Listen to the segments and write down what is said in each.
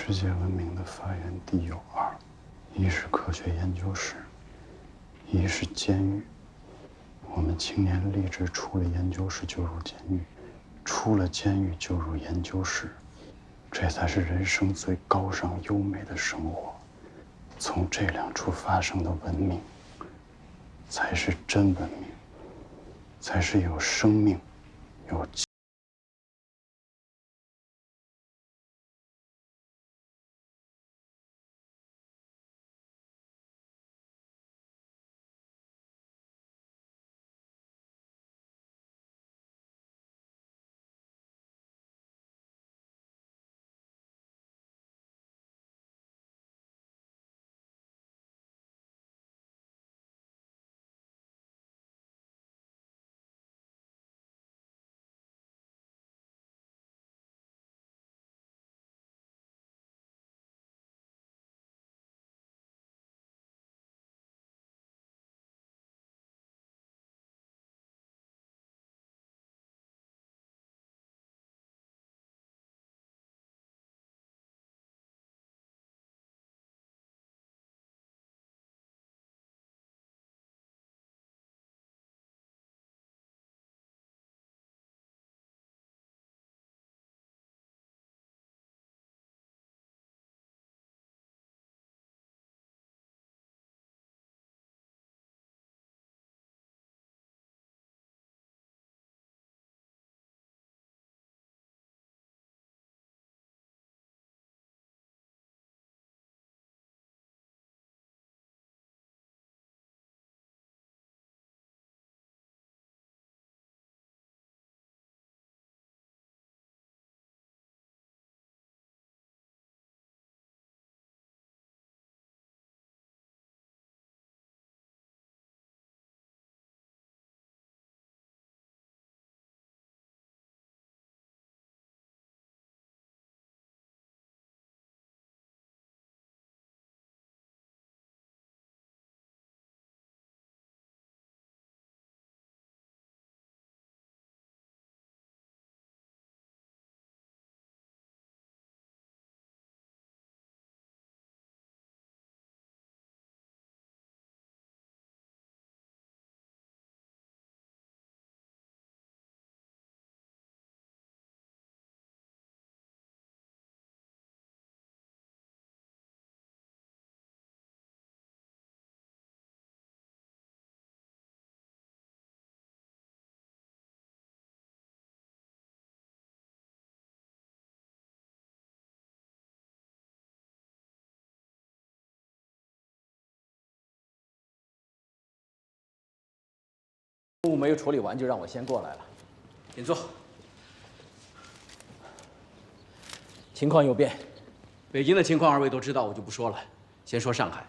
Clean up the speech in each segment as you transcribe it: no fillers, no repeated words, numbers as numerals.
世界闻名的发源地有二：一是科学研究室，一是监狱。我们青年立志，出了研究室就入监狱，出了监狱就入研究室，这才是人生最高尚优美的生活。从这两处发生的文明，才是真文明，才是有生命、有。任务没有处理完，就让我先过来了。请坐。情况有变，北京的情况二位都知道，我就不说了。先说上海，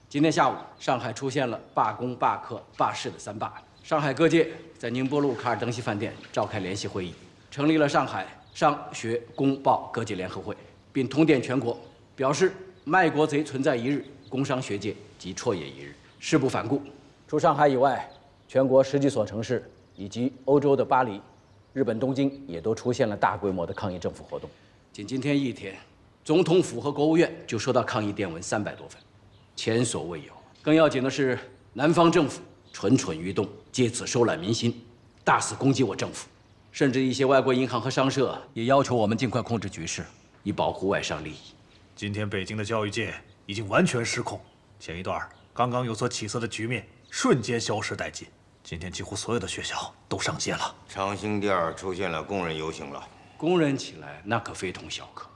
今天下午，上海出现了罢工、罢课、罢市的三罢。上海各界在宁波路卡尔登西饭店召开联席会议，成立了上海商学工报各界联合会，并通电全国，表示卖国贼存在一日，工商学界即辍也一日，誓不反顾。除上海以外，全国10几所城市以及欧洲的巴黎、日本东京也都出现了大规模的抗议政府活动。仅今天一天，总统府和国务院就收到抗议电文300多份，前所未有。更要紧的是，南方政府蠢蠢欲动，借此收揽民心，大肆攻击我政府，甚至一些外国银行和商社也要求我们尽快控制局势，以保护外商利益。今天北京的教育界已经完全失控，前一段刚刚有所起色的局面瞬间消失殆尽。今天几乎所有的学校都上街了，长兴店出现了工人游行了。工人起来那可非同小可，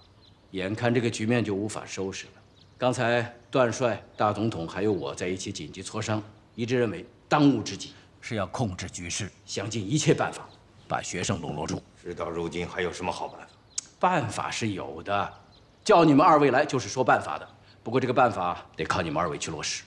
眼看这个局面就无法收拾了。刚才段帅、大总统还有我在一起紧急磋商，一致认为当务之急是要控制局势，想尽一切办法把学生笼络住。事到如今还有什么好办法？办法是有的，叫你们二位来就是说办法的。不过这个办法得靠你们二位去落实。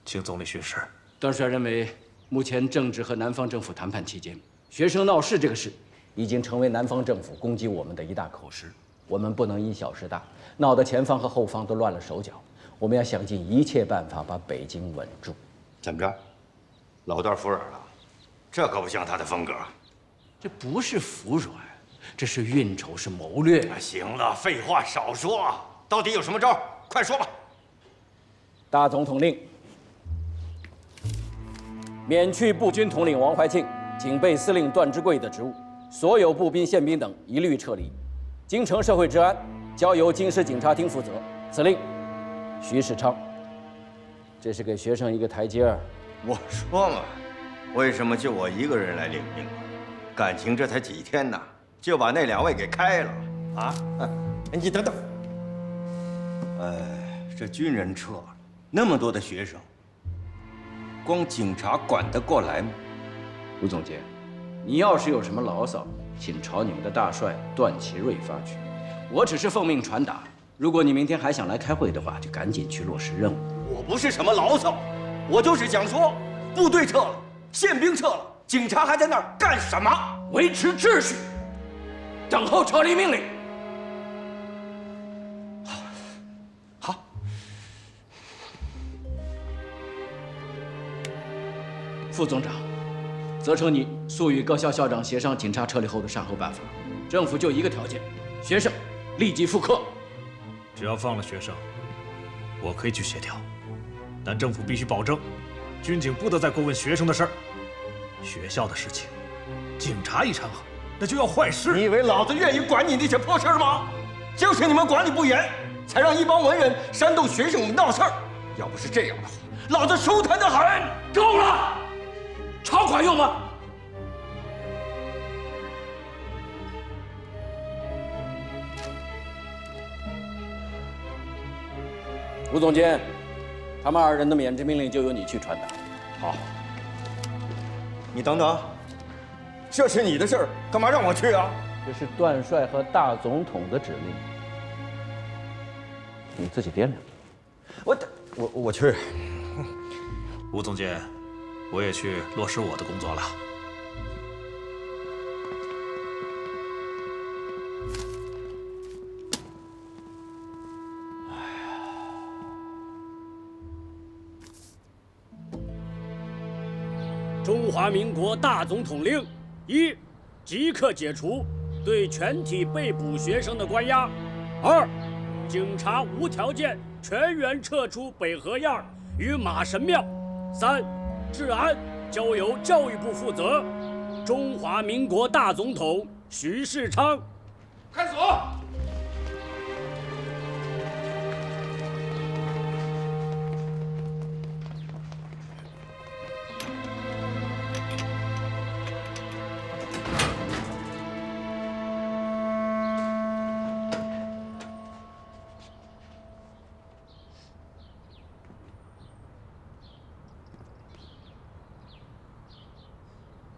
请总理训示。段帅认为，目前正值和南方政府谈判期间，学生闹事这个事，已经成为南方政府攻击我们的一大口实。我们不能因小失大，闹得前方和后方都乱了手脚。我们要想尽一切办法把北京稳住。怎么着？老段服软了？这可不像他的风格。这不是服软，这是运筹，是谋略。行了，废话少说。到底有什么招？快说吧！大总统令：免去步军统领王怀庆、警备司令段芝贵的职务，所有步兵、宪兵等一律撤离。京城社会治安交由京师警察厅负责。此令，徐世昌。这是给学生一个台阶儿。我说嘛，为什么就我一个人来领命？感情这才几天呢，就把那2位给开了啊！你等等，这军人撤了，那么多的学生，光警察管得过来吗？吴总监，你要是有什么牢骚，请朝你们的大帅段祺瑞发去。我只是奉命传达。如果你明天还想来开会的话，就赶紧去落实任务。我不是什么牢骚，我就是想说，部队撤了，宪兵撤了，警察还在那儿干什么？维持秩序，等候撤离命令。好。副总长，责成你速与各校校长协商警察撤离后的善后办法。政府就一个条件，学生立即复课。只要放了学生，我可以去协调，但政府必须保证，军警不得再过问学生的事儿。学校的事情，警察一掺和，那就要坏事。你以为老子愿意管你那些破事儿吗？就是你们管理不严，才让一帮文人煽动学生们闹事儿。要不是这样的话，老子舒坦得很。够了，钞款用吗？吴总监，他们2人的免职命令就由你去传达。好，你等等，这是你的事儿，干嘛让我去啊？这是段帅和大总统的指令，你自己掂量。我去。吴总监，我也去落实我的工作了。中华民国大总统令：1. 即刻解除对全体被捕学生的关押； 2. 警察无条件全员撤出北河沿与马神庙； 3. 治安交由教育部负责。中华民国大总统徐世昌。开锁。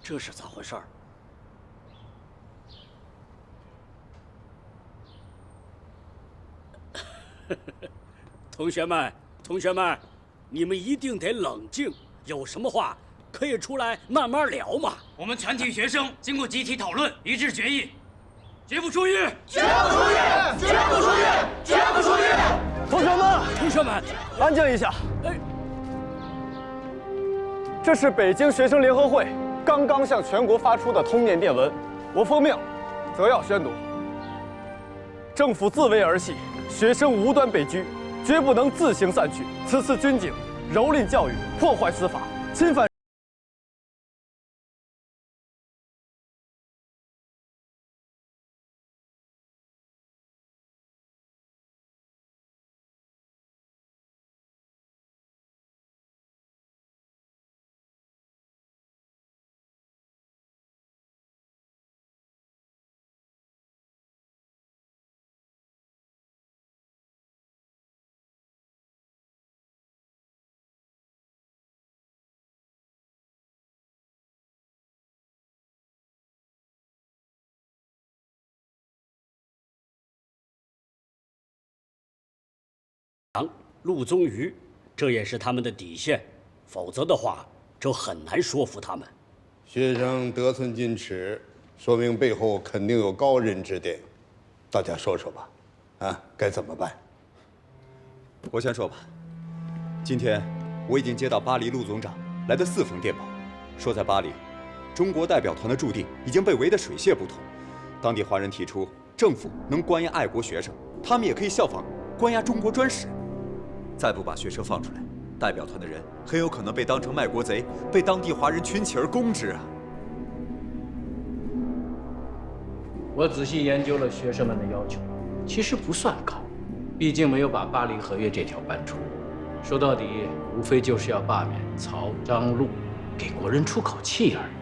这是咋回事儿？同学们，你们一定得冷静，有什么话可以出来慢慢聊嘛。我们全体学生经过集体讨论，一致决议，绝不出狱！绝不出狱！绝不出狱！绝不出狱！同学们，安静一下。这是北京学生联合会刚刚向全国发出的通电电文，我奉命，则要宣读。政府自危而起，学生无端被拘，绝不能自行散去。此次军警蹂躏教育，破坏司法，侵犯。陆宗舆，这也是他们的底线，否则的话，这很难说服他们。学生得寸进尺，说明背后肯定有高人指点。大家说说吧，啊，该怎么办？我先说吧。今天我已经接到巴黎陆总长来的4封电报，说在巴黎，中国代表团的驻地已经被围得水泄不通。当地华人提出，政府能关押爱国学生，他们也可以效仿关押中国专使。再不把学生放出来，代表团的人很有可能被当成卖国贼，被当地华人群起而攻之啊！我仔细研究了学生们的要求，其实不算高，毕竟没有把巴黎合约这条搬出。说到底，无非就是要罢免曹、张、陆，给国人出口气而已。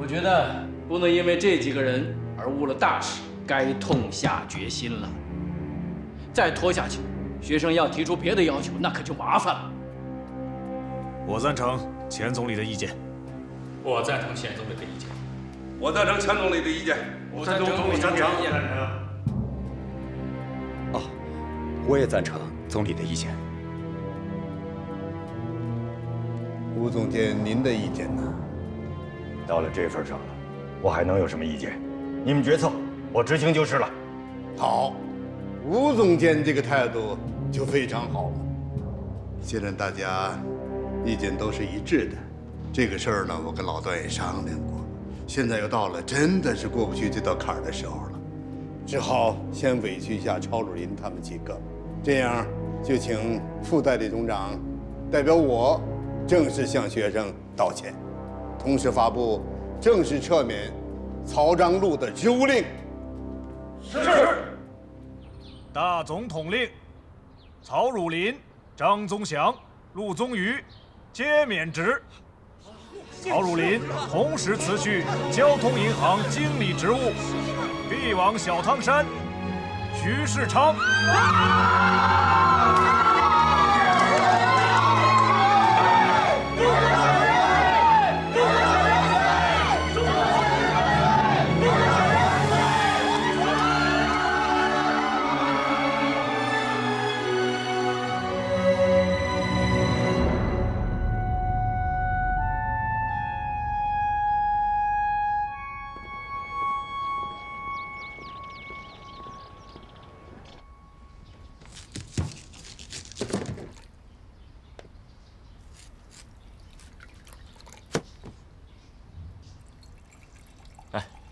我觉得不能因为这几个人而误了大事，该痛下决心了。再拖下去，学生要提出别的要求，那可就麻烦了。我赞成钱总理的意见。我赞成钱总理的意见。我赞成钱总理的意见。我赞成总理的意见。哦，我也赞成总理的意见。吴总监，您的意见呢？到了这份上了，我还能有什么意见？你们决策，我执行就是了。好，吴总监这个态度就非常好了。现在大家意见都是一致的，这个事儿呢，我跟老段也商量过，现在又到了真的是过不去这道坎儿的时候了，只好先委屈一下超主林他们几个。这样就请副代理总长代表我正式向学生道歉，同时发布正式撤免曹张陆的职务令。是。大总统令：曹汝霖、张宗祥、陆宗舆皆免职。曹汝霖同时辞去交通银行经理职务，必往小汤山。徐世昌。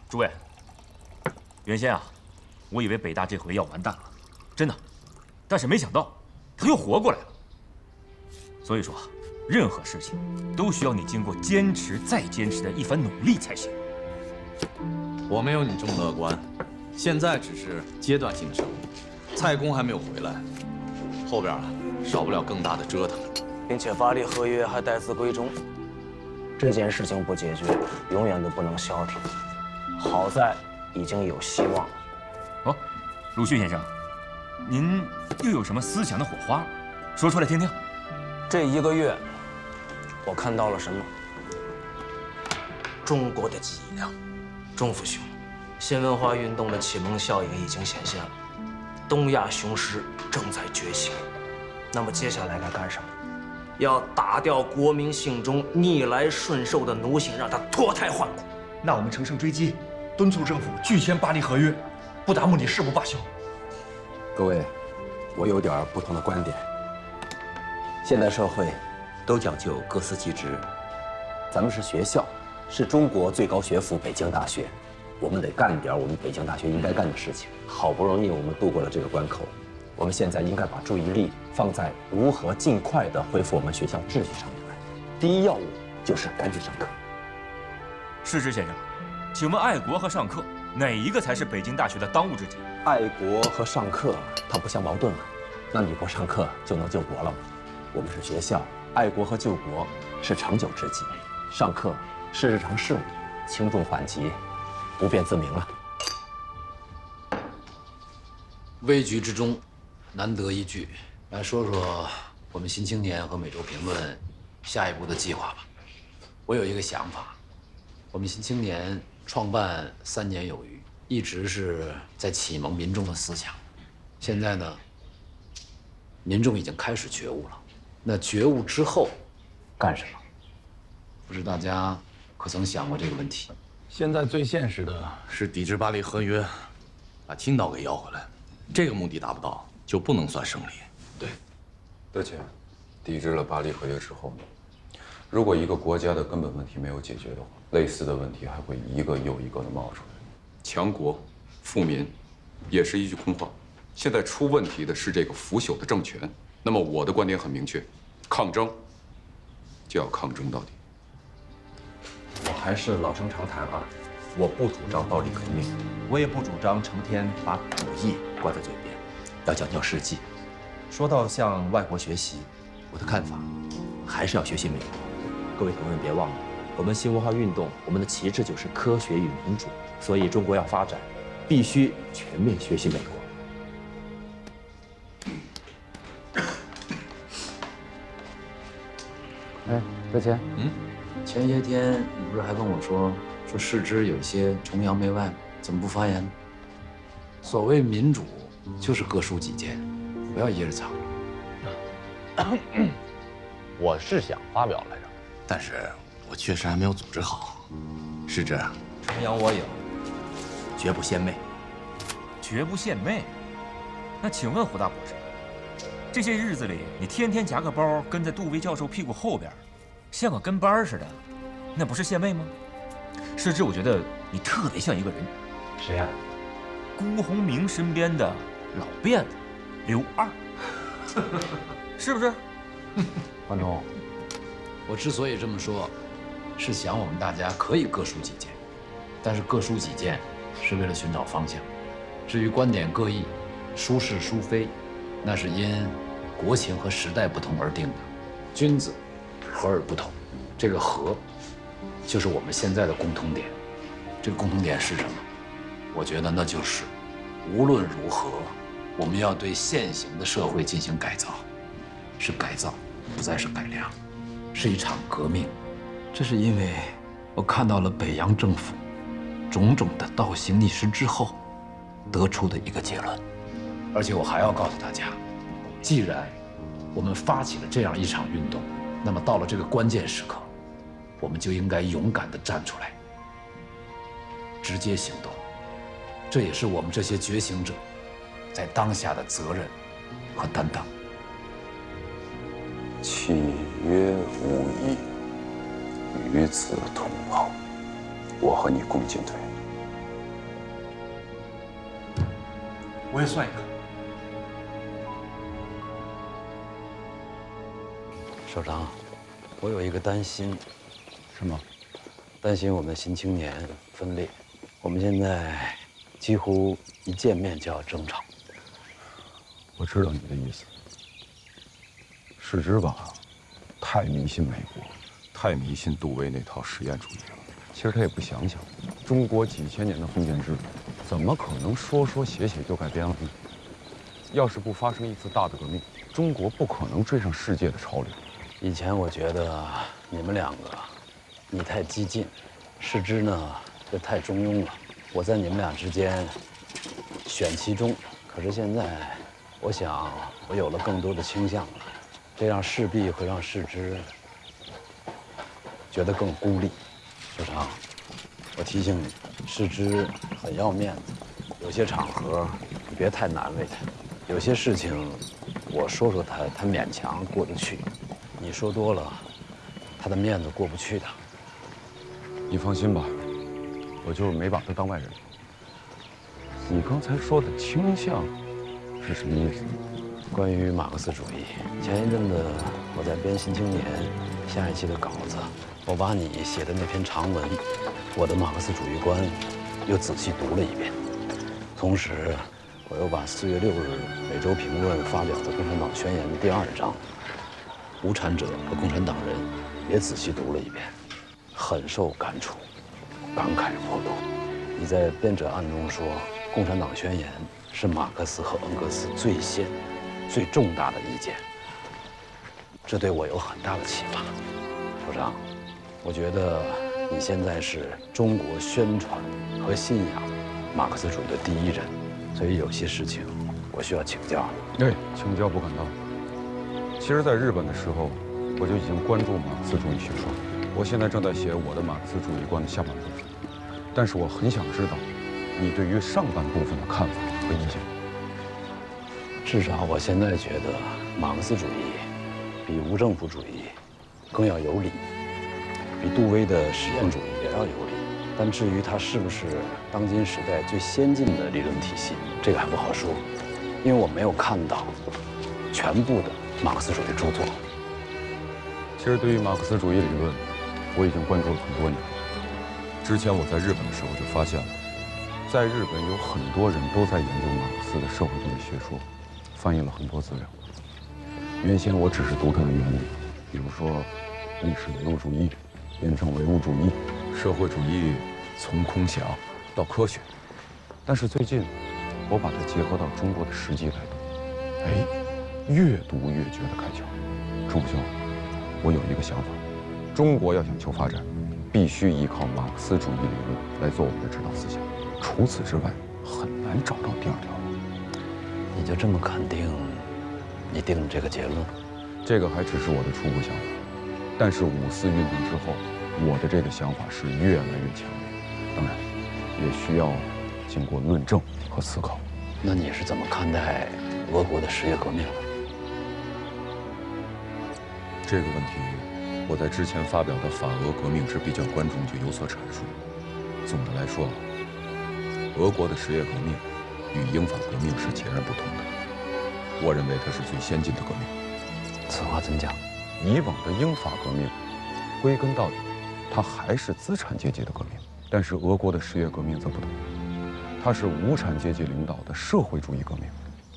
诸位，原先啊，我以为北大这回要完蛋了，真的，但是没想到他又活过来了。所以说，任何事情都需要你经过坚持再坚持的一番努力才行。我没有你这么乐观，现在只是阶段性的胜利，蔡公还没有回来，后边少不了更大的折腾，并且巴黎合约还待字闺中，这件事情不解决，永远都不能消停。好在已经有希望了。哦，鲁迅先生，您又有什么思想的火花？说出来听听。这1个月，我看到了什么？中国的脊梁，钟父兄，新文化运动的启蒙效应已经显现了，东亚雄狮正在觉醒。那么接下来该干什么？要打掉国民心中逆来顺受的奴性，让他脱胎换骨。那我们乘胜追击，敦促政府拒签巴黎合约，不达目的誓不罢休。各位，我有点不同的观点。现代社会都讲究各司其职，咱们是学校，是中国最高学府北京大学，我们得干点我们北京大学应该干的事情。好不容易我们度过了这个关口，我们现在应该把注意力放在如何尽快地恢复我们学校秩序上面来。第一要务就是赶紧上课。世之先生，请问爱国和上课哪一个才是北京大学的当务之急？爱国和上课它不相矛盾啊。那你不上课就能救国了吗？我们是学校，爱国和救国是长久之计，上课是日常事务，轻重缓急，不辩自明啊。危局之中，难得一聚，来说说我们《新青年》和《每周评论》下一步的计划吧。我有一个想法。我们新青年创办3年有余，一直是在启蒙民众的思想。现在呢，民众已经开始觉悟了。那觉悟之后，干什么？不知大家可曾想过这个问题？现在最现实的是抵制巴黎合约，把青岛给要回来。这个目的达不到，就不能算胜利。对，而且，抵制了巴黎合约之后，如果一个国家的根本问题没有解决的话，类似的问题还会一个又一个的冒出来。强国、富民、也是一句空话。现在出问题的是这个腐朽的政权。那么我的观点很明确，抗争就要抗争到底。我还是老生常谈啊，我不主张暴力革命，我也不主张成天把主义挂在嘴边，要讲究实际。说到向外国学习，我的看法还是要学习美国。各位同仁别忘了，我们新文化运动，我们的旗帜就是科学与民主，所以中国要发展，必须全面学习美国。哎，德谦，前些天你不是还跟我说世之有些崇洋媚外，怎么不发言呢？所谓民主，就是各抒己见，不要掖着藏。我是想发表来着，但是我确实还没有组织好。世之，崇洋我有，绝不献媚。绝不献媚？那请问胡大博士，这些日子里你天天夹个包跟在杜威教授屁股后边，像个跟班似的，那不是献媚吗？世之，我觉得你特别像一个人。谁呀？辜鸿铭身边的老辫子刘二，是不是？关中，我之所以这么说，是想我们大家可以各抒己见，但是各抒己见是为了寻找方向。至于观点各异，孰是孰非，那是因国情和时代不同而定的。君子和而不同，这个和就是我们现在的共同点。这个共同点是什么？我觉得那就是无论如何，我们要对现行的社会进行改造，是改造，不再是改良，是一场革命。这是因为我看到了北洋政府种种的倒行逆施之后得出的一个结论。而且我还要告诉大家，既然我们发起了这样一场运动，那么到了这个关键时刻，我们就应该勇敢地站出来，直接行动。这也是我们这些觉醒者在当下的责任和担当。契约无异，与子同袍，我和你共进退。我也算一个。首长，我有一个担心。什么？担心我们新青年分裂。我们现在几乎一见面就要争吵。我知道你的意思。世之吧，太迷信美国，太迷信杜威那套实验主义了。其实他也不想想，中国几千年的封建制度，怎么可能说写就改变了呢？要是不发生一次大的革命，中国不可能追上世界的潮流。以前我觉得你们两个，你太激进，世之呢就太中庸了。我在你们俩之间选其中，可是现在，我想我有了更多的倾向了，这样势必会让世之觉得更孤立。首长，我提醒你，世之很要面子，有些场合你别太难为他，有些事情我说他勉强过得去，你说多了，他的面子过不去的。你放心吧，我就是没把他当外人。你刚才说的倾向是什么意思？关于马克思主义，前一阵子我在编《新青年》下一期的稿子，我把你写的那篇长文《我的马克思主义观》又仔细读了一遍，同时我又把4月6日《每周评论》发表的《共产党宣言》的第2章《无产者和共产党人》也仔细读了一遍，很受感触，感慨颇多。你在编者案中说，《共产党宣言》是马克思和恩格斯最先、最重大的意见，这对我有很大的启发。首长，我觉得你现在是中国宣传和信仰马克思主义的第一人，所以有些事情我需要请教你。哎，请教不敢当。其实，在日本的时候，我就已经关注马克思主义学说。我现在正在写我的马克思主义观的下半部分，但是我很想知道你对于上半部分的看法和意见。至少我现在觉得，马克思主义比无政府主义更要有理，比杜威的实验主义也要有理。但至于它是不是当今时代最先进的理论体系，这个还不好说，因为我没有看到全部的马克思主义著作。其实对于马克思主义理论，我已经关注了很多年。之前我在日本的时候就发现了，在日本有很多人都在研究马克思的社会主义学说，翻译了很多资料。原先我只是读它的原理，比如说历史唯物主义变成唯物主义，社会主义从空想到科学。但是最近，我把它结合到中国的实际来读，越读越觉得开窍。朱兄，我有一个想法，中国要想求发展，必须依靠马克思主义理论来做我们的指导思想，除此之外很难找到第二条路。你就这么肯定你定这个结论？这个还只是我的初步想法，但是5·4运动之后，我的这个想法是越来越强烈，当然也需要经过论证和思考。那你是怎么看待俄国的10月革命的？这个问题，我在之前发表的《法俄革命之比较观》中就有所阐述。总的来说，俄国的10月革命与英法革命是截然不同的。我认为它是最先进的革命。此话怎讲？以往的英法革命，归根到底，它还是资产阶级的革命。但是俄国的10月革命则不同，它是无产阶级领导的社会主义革命。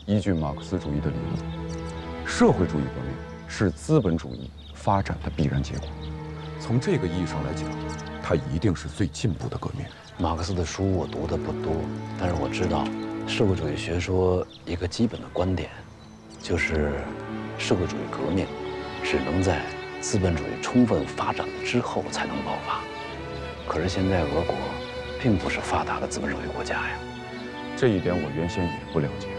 依据马克思主义的理论，社会主义革命是资本主义发展的必然结果。从这个意义上来讲，它一定是最进步的革命。马克思的书我读的不多，但是我知道，社会主义学说一个基本的观点，就是社会主义革命只能在资本主义充分发展了之后才能爆发。可是现在俄国并不是发达的资本主义国家呀。这一点我原先也不了解，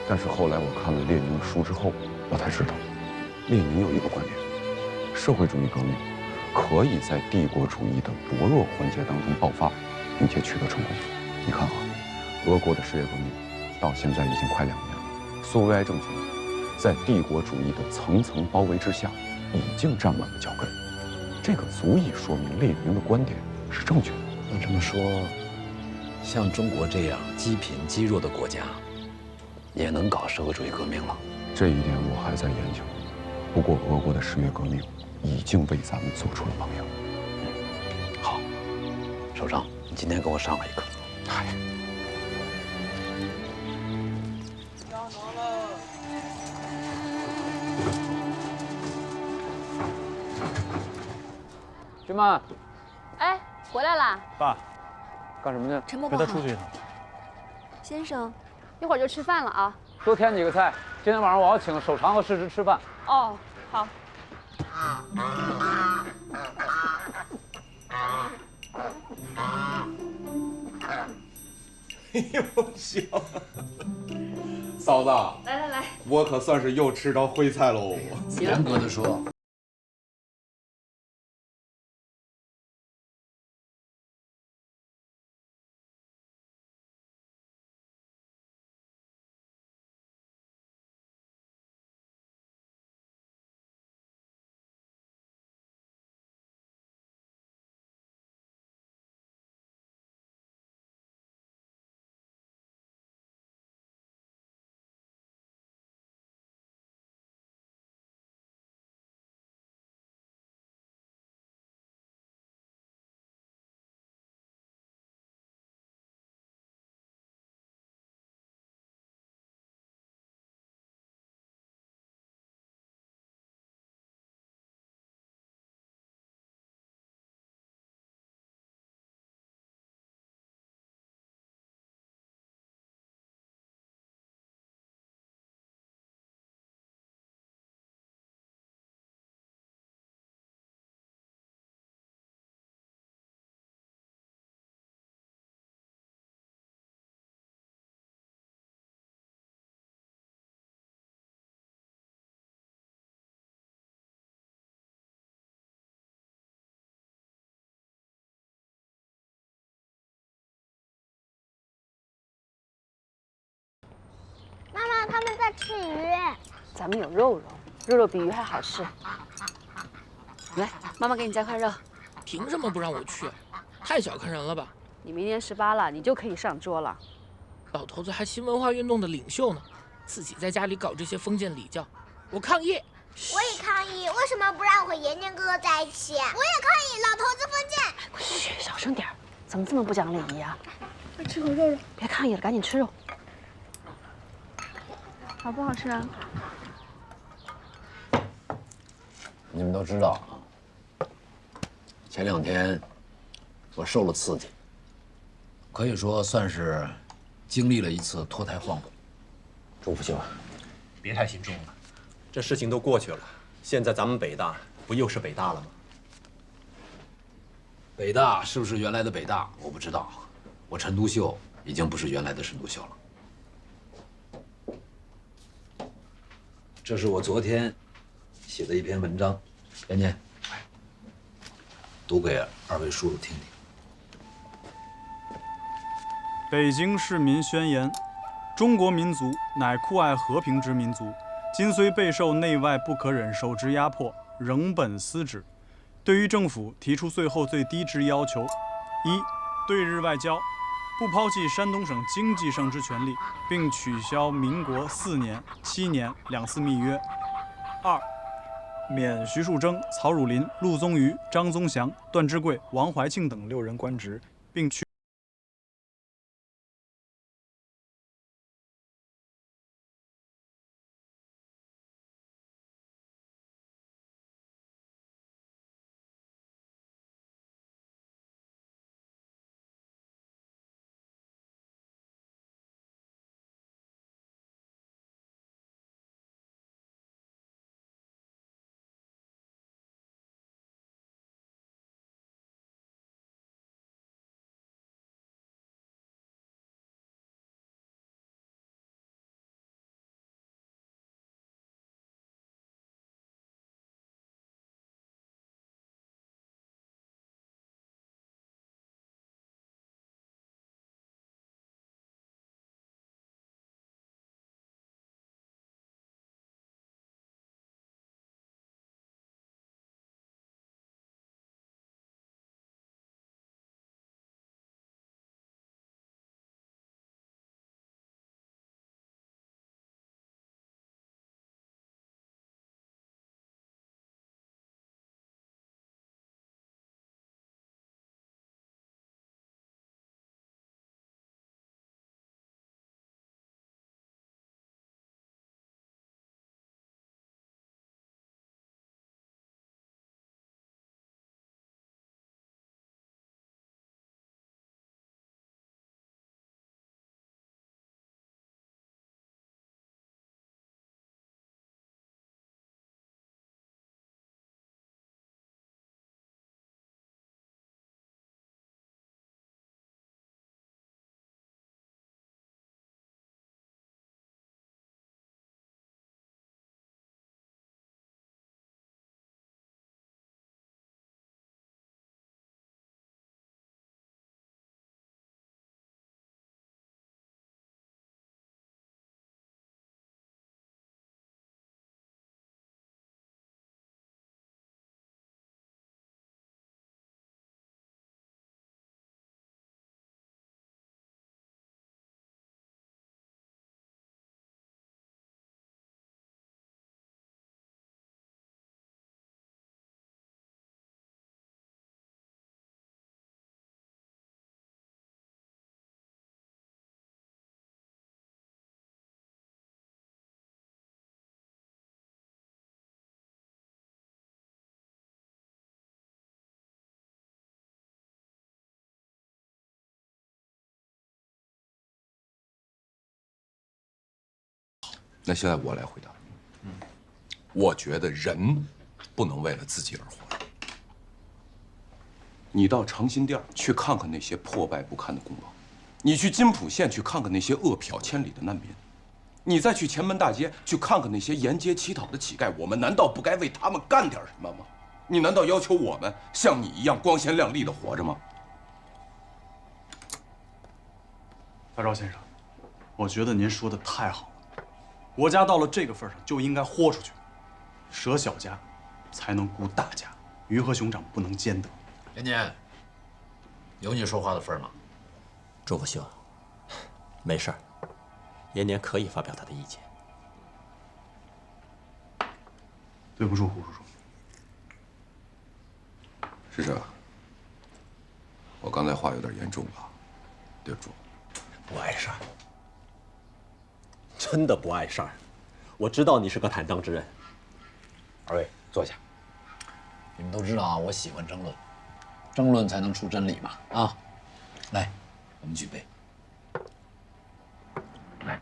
但是后来我看了列宁的书之后，我才知道，列宁有一个观点：社会主义革命可以在帝国主义的薄弱环节当中爆发，并且取得成功。你看啊，俄国的10月革命到现在已经快2年了，苏维埃政权在帝国主义的层层包围之下，已经站稳了脚跟。这个足以说明列宁的观点是正确的。那这么说，像中国这样积贫积弱的国家，也能搞社会主义革命了？这一点我还在研究。不过俄国的10月革命已经为咱们做出了榜样。好，首长，你今天给我上了一课。嗨。君曼，哎，回来啦！爸，干什么去？陈伯陪他出去一趟。先生，一会儿就吃饭了啊。多添几个菜。今天晚上我要请首长和世侄吃饭。哦，好。又笑。嫂子，来，我可算是又吃着徽菜喽。严格的说，妈妈，他们在吃鱼。咱们有肉肉，肉肉比鱼还好吃。来，妈妈给你加块肉，凭什么不让我去？太小看人了吧？你明年18了，你就可以上桌了。老头子还新文化运动的领袖呢，自己在家里搞这些封建礼教，我抗议！我也抗议！为什么不让我和妍妍哥哥在一起？我也抗议！老头子封建！嘘，小声点，怎么这么不讲礼仪啊？快吃口肉肉！别抗议了，赶紧吃肉。好不好吃啊？你们都知道，前2天我受了刺激，可以说算是经历了一次脱胎换骨。钟福兄，别太心重了，这事情都过去了，现在咱们北大不又是北大了吗？北大是不是原来的北大，我不知道。我陈独秀已经不是原来的陈独秀了。这是我昨天写的一篇文章，妍妍，读给2位叔叔听听。北京市民宣言：中国民族乃酷爱和平之民族，今虽备受内外不可忍受之压迫，仍本思之。对于政府提出最后最低之要求：一、对日外交不抛弃山东省经济上之权利，并取消民国4年、7年2次密约；二、免徐树铮、曹汝霖、陆宗舆、张宗祥、段志贵、王怀庆等6人官职，并取那现在我来回答。我觉得人不能为了自己而活。你到长辛店去看看那些破败不堪的工坊，你去金浦县去看看那些饿殍千里的难民，你再去前门大街去看看那些沿街乞讨的乞丐，我们难道不该为他们干点什么吗？你难道要求我们像你一样光鲜亮丽的活着吗？大赵先生，我觉得您说的太好了。国家到了这个份上，就应该豁出去，舍小家，才能顾大家，鱼和熊掌不能兼得。年年，有你说话的份吗？祝福兄，没事儿，延年可以发表他的意见。对不住，胡叔叔。是这，我刚才话有点严重了，对不住。不碍事儿，真的不碍事儿。我知道你是个坦荡之人。二位坐下。你们都知道啊，我喜欢争论，争论才能出真理嘛。啊，来，我们举杯。来。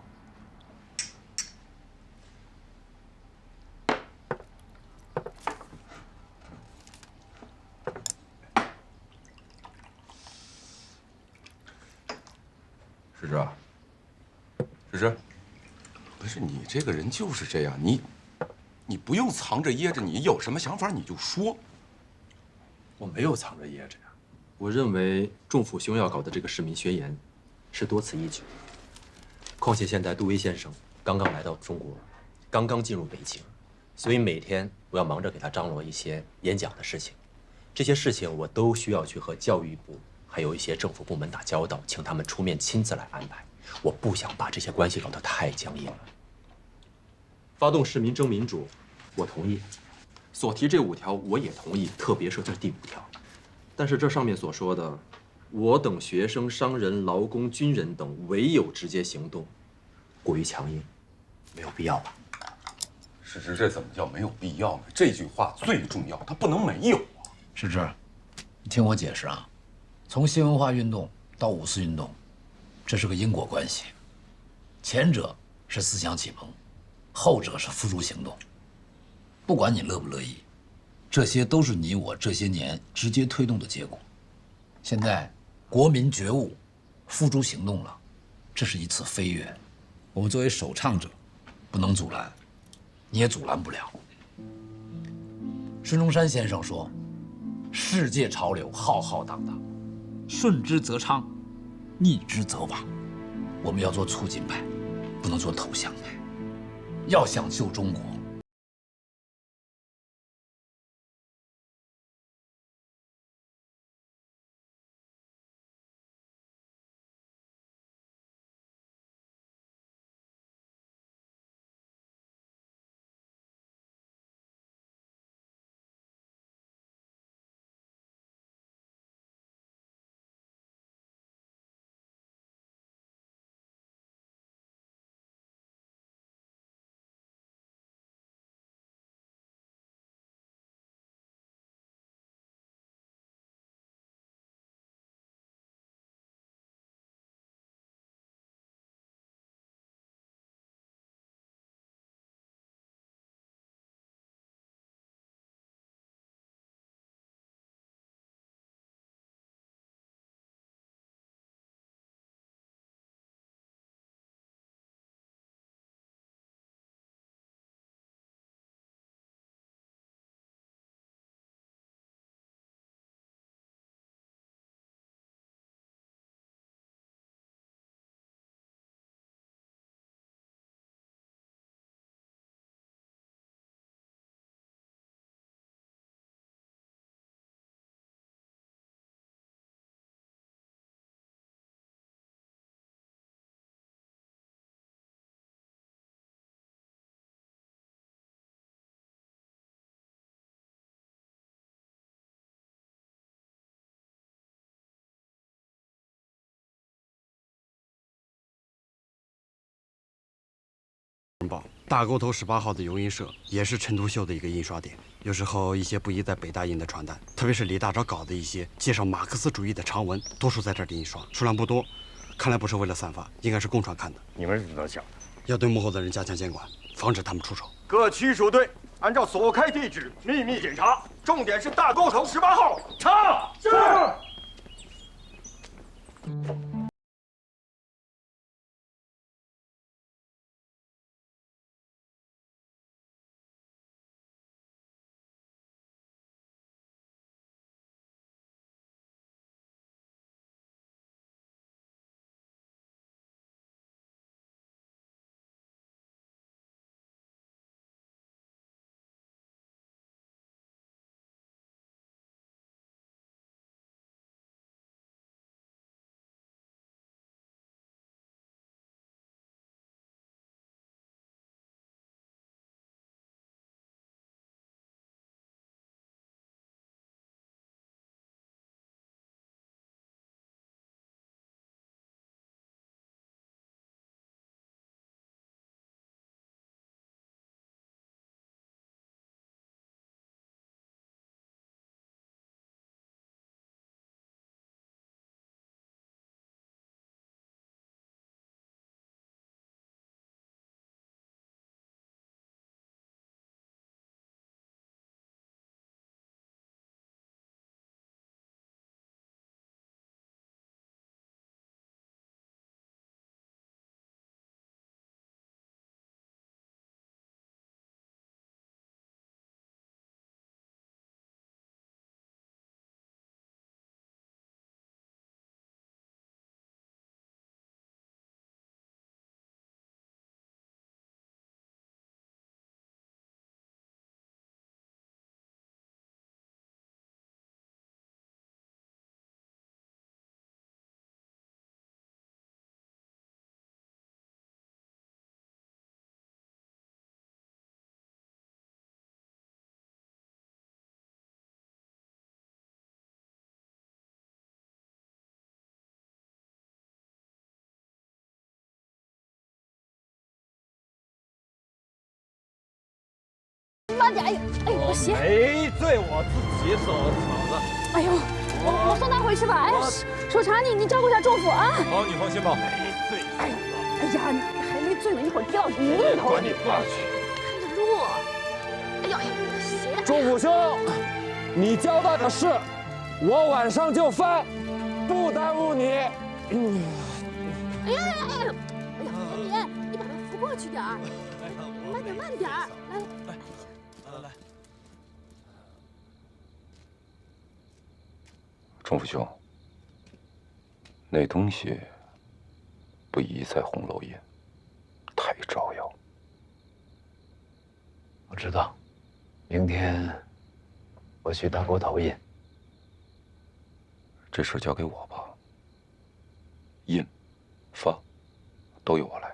诗诗，诗诗，不是你这个人就是这样，你不用藏着掖着，你有什么想法你就说。我没有藏着掖着呀。我认为仲甫兄要搞的这个市民宣言是多此一举。况且现在杜威先生刚刚来到中国，刚刚进入北京，所以每天我要忙着给他张罗一些演讲的事情。这些事情我都需要去和教育部还有一些政府部门打交道，请他们出面亲自来安排。我不想把这些关系搞得太僵硬了。发动市民争民主，我同意。所提这5条我也同意，特别是这第5条。但是这上面所说的，我等学生、商人、劳工、军人等唯有直接行动，过于强硬，没有必要吧？诗诗，这怎么叫没有必要呢？这句话最重要，它不能没有啊。诗诗，你听我解释啊，从新文化运动到五四运动，这是个因果关系。前者是思想启蒙，后者是付诸行动。不管你乐不乐意，这些都是你我这些年直接推动的结果。现在国民觉悟，付诸行动了，这是一次飞跃。我们作为首倡者，不能阻拦，你也阻拦不了。孙中山先生说：“世界潮流浩浩荡荡，顺之则昌，逆之则亡。”我们要做促进派，不能做投降派。要想救中国，报大沟头18号的游印社也是陈独秀的一个印刷点，有时候一些不宜在北大印的传单，特别是李大钊搞的一些介绍马克思主义的长文，多数在这里印刷，数量不多，看来不是为了散发，应该是共传看的。你们是怎么想的？要对幕后的人加强监管，防止他们出手。各区属队按照所开地址秘密检查，重点是大沟头18号。查。是。慢点！哎呦，哎呦，我鞋。没醉，我自己走，嫂子。哎呦，我送他回去吧。哎，守察你照顾一下仲甫啊。好，你放心吧。没醉。哎呀，你还没醉呢，一会儿掉泥里头。管你爸去。看着路。哎呦哎呦，鞋。仲甫兄，你交代的事，我晚上就翻，不耽误你。哎呀哎呀哎呀！哎呀，你把他扶过去点儿，慢点儿，来。来。仲甫兄，那东西不宜在红楼印，太招摇。我知道，明天我去大沟头印。这事交给我吧。印、发都由我来，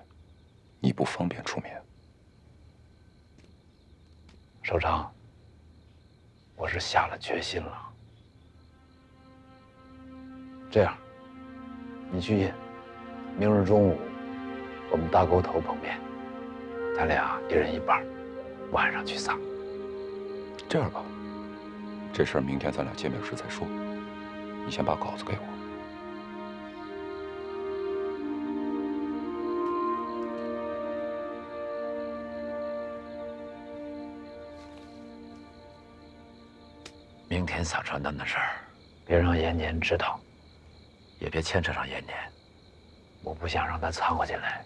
你不方便出面。首长，我是下了决心了。这样，你去印，明日中午我们大沟头碰面，咱俩一人一半，晚上去撒。这样吧，这事儿明天咱俩见面时再说。你先把稿子给我。明天撒传单的事儿，别让延年知道，也别牵扯上延年。我不想让他掺和进来。